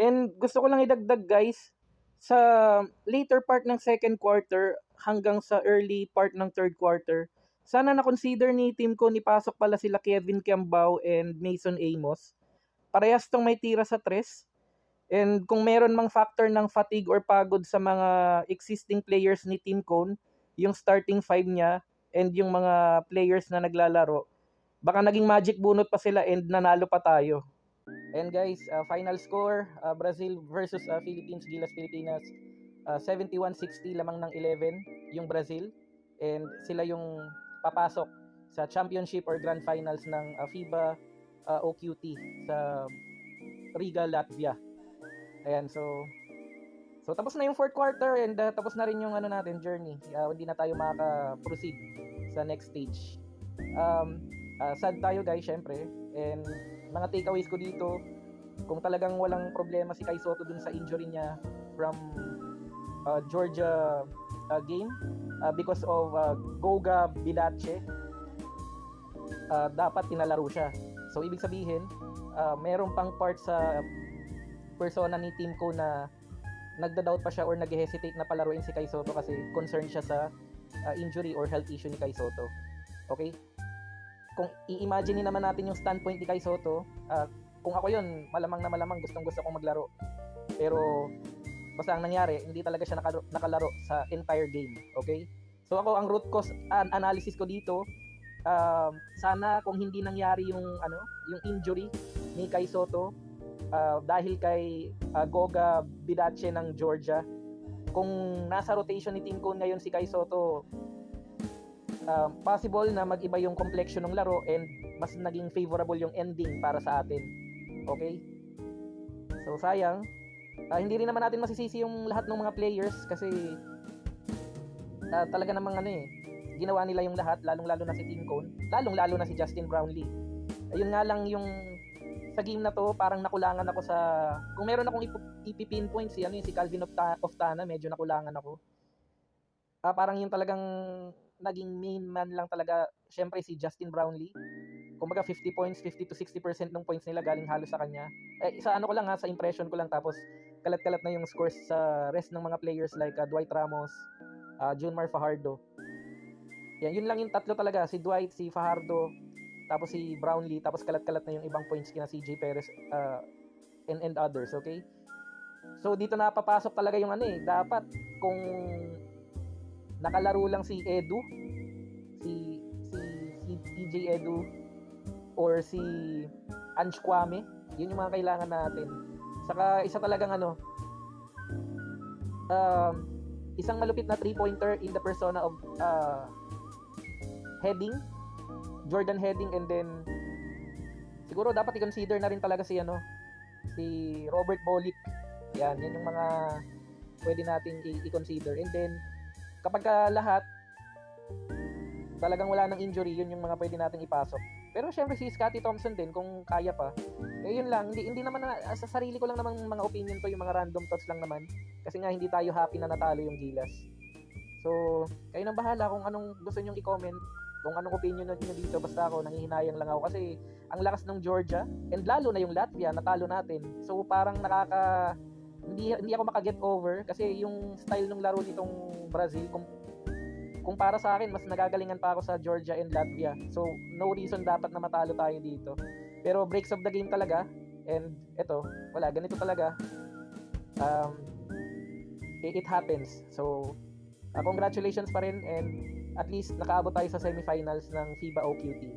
And gusto ko lang idagdag guys, sa later part ng second quarter hanggang sa early part ng third quarter, sana na-consider ni team ko ni pasok pala sila Kevin Kiambao and Mason Amos. Parehas tong may tira sa tres. And kung meron mang factor ng fatigue or pagod sa mga existing players ni Team Cone, yung starting five niya and yung mga players na naglalaro, baka naging magic bunot pa sila and nanalo pa tayo. And guys, final score, Brazil versus Philippines, Gilas Pilipinas, 71-60 lamang ng 11 yung Brazil. And sila yung papasok sa championship or grand finals ng FIBA OQT sa Riga, Latvia. Ayan, so tapos na yung fourth quarter and tapos na rin yung natin journey. Hindi na tayo makaka-proceed sa next stage. Sad tayo guys, syempre. And mga takeaways ko dito, kung talagang walang problema si Kai Sotto dun sa injury niya from Georgia game because of Goga Bidache, dapat tinalaro siya. So ibig sabihin, meron pang part sa persona ni team ko na nagda-doubt pa siya or nag-hesitate na palaruin si Kai Sotto kasi concerned siya sa injury or health issue ni Kai Sotto. Okay? Kung i-imagine naman natin yung standpoint ni Kai Sotto, kung ako yun, malamang na malamang gustong-gusto kong maglaro. Pero basta ang nangyari, hindi talaga siya nakalaro sa entire game. Okay? So ako, ang root cause analysis ko dito, sana kung hindi nangyari yung injury ni Kai Sotto, dahil kay Goga Bidache ng Georgia, kung nasa rotation ni Team Cone ngayon si Kai Sotto, possible na mag-iba yung complexion ng laro and mas naging favorable yung ending para sa atin. Okay? So sayang, hindi rin naman natin masisisi yung lahat ng mga players kasi talaga namang ginawa nila yung lahat, lalong-lalo na si Team Cone, lalong-lalo na si Justin Brownlee. Ayun nga lang yung sa game na to, parang nakulangan ako sa, kung meron akong ipipinpoint si Calvin Oftana, medyo nakulangan ako. Parang yung talagang naging main man lang talaga, syempre si Justin Brownlee. Kumbaga 50 points, 50 to 60% ng points nila galing halos sa kanya. Sa ko lang sa impression ko lang, tapos kalat-kalat na yung scores sa rest ng mga players like Dwight Ramos, Junmar Fajardo. Yun lang yung tatlo talaga, si Dwight, si Fajardo, tapos si Brownlee, tapos kalat-kalat na yung ibang points kina CJ Perez and others, okay? So dito na papasok talaga yung dapat kung nakalaro lang si Edu, si TJ Edu or si Ange Kwame, yun yung mga kailangan natin. Saka isa talagang isang malupit na 3-pointer in the persona of Heading, Jordan Heading, and then siguro dapat i-consider na rin talaga si Robert Bolick. Yan yung mga pwede nating i-consider. And then kapag lahat talagang wala ng injury, yun yung mga pwede nating ipasok. Pero syempre si Scottie Thompson din kung kaya pa. Yun lang, hindi naman sa sarili ko lang naman mga opinion to, yung mga random thoughts lang naman. Kasi nga hindi tayo happy na natalo yung Gilas. So, kayo nang bahala kung anong gusto nyong i-comment, kung anong opinion nyo dito. Basta ako, nangihinayang lang ako kasi ang lakas ng Georgia and lalo na yung Latvia, natalo natin. So parang hindi ako maka-get over kasi yung style ng laro nitong Brazil, kung para sa akin, mas nagagalingan pa ako sa Georgia and Latvia. So no reason dapat na matalo tayo dito. Pero breaks of the game talaga, and eto, wala, ganito talaga. It happens. So congratulations pa rin, and at least nakaabot tayo sa semifinals ng FIBA OQT.